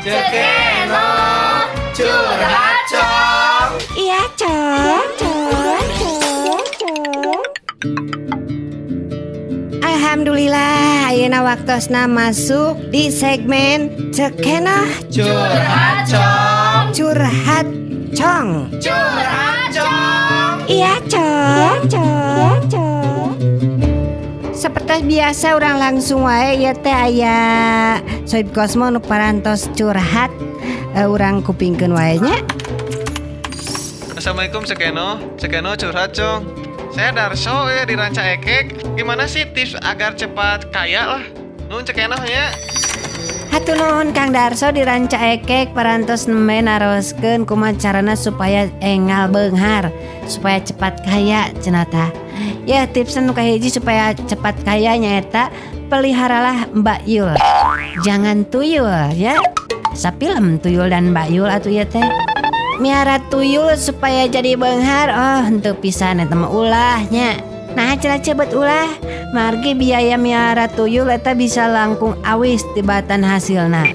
Cekeno curhat cong. Iya cong. Alhamdulillah ayeuna waktosna masuk di segmen Cekeno Curhat cong. curhat cong. Curhat cong. Iya cong. Seperti biasa orang langsung wae ya teh aya Soib Kosmo nu parantos curhat urang kupingkeun wae nya. Assalamualaikum Cekeno curhat cong. Saya Darso ya di Ranca Ekek. Gimana sih tips agar cepat kaya lah? Nun Cekeno nya. Hatur nuhun Kang Darso di Ranca Ekek parantos nembe naroskeun kumaha carana supaya engal beunghar, supaya cepat kaya cenah tah. Ya tips nu kahiji supaya cepat kaya nyaeta peliharalah Mbak Yul. Jangan tuyul ya. Sapilem tuyul dan Mbak Yul atuh ya teh. Miara tuyul supaya jadi beunghar, oh henteu pisan eta mah ulahnya. Nah cenah cebet ulah, margi biaya miara tuyul eta bisa langkung awis tibatan hasilna.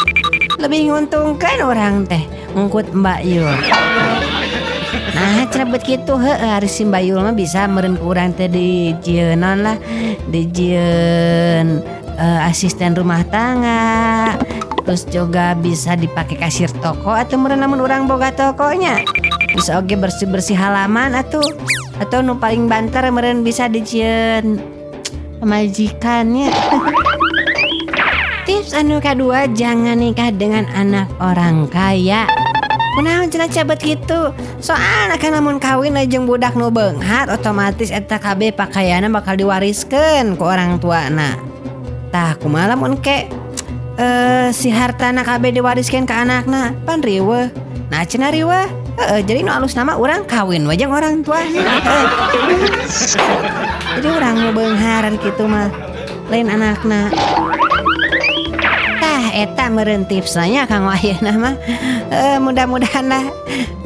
Lebih nguntungkan orang teh ngungkut Mbak Yul. Nah cenah bet kitu heueuh si Mbak Yul mah bisa meureun ku urang teh dijieun lah, dijieun asisten rumah tangga. Terus juga bisa dipakai kasir toko atau meureun lamun urang boga tokonya. Bisa oge bersih-bersih halaman atau nu paling banter meureun bisa dijieun pamajikannya. Tips anu kadua, jangan nikah dengan anak orang kaya. Kunaon cenah cabet gitu. Soalna kan lamun kawin jeung budak nu beunghar otomatis eta kabeh pakaianna bakal diwariskeun ku orang tuana. Tah kumaha lamun ke si hartana kabeh diwariskeun ka anakna, pan riweuh. Nah cenah riweuh, jadi nu alus nama urang kawin we jeung orang tuana. Jadi urang nu beungharan kitu mah lain anakna. Tah eta meureun tipsnya Kang Wahyuna mah. Mudah-mudahan lah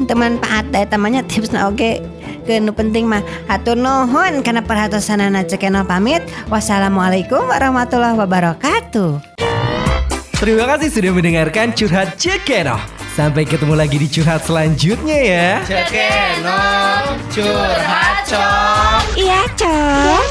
teman paat eta mah nya tipsna oge keun nu penting mah. Hatur nuhun kana perhatosanana Cekeno pamit. Wassalamualaikum warahmatullahi wabarakatuh. Terima kasih sudah mendengarkan Curhat Cekeno. Sampai ketemu lagi di curhat selanjutnya ya. Cekeno curhat cong. Iya cong.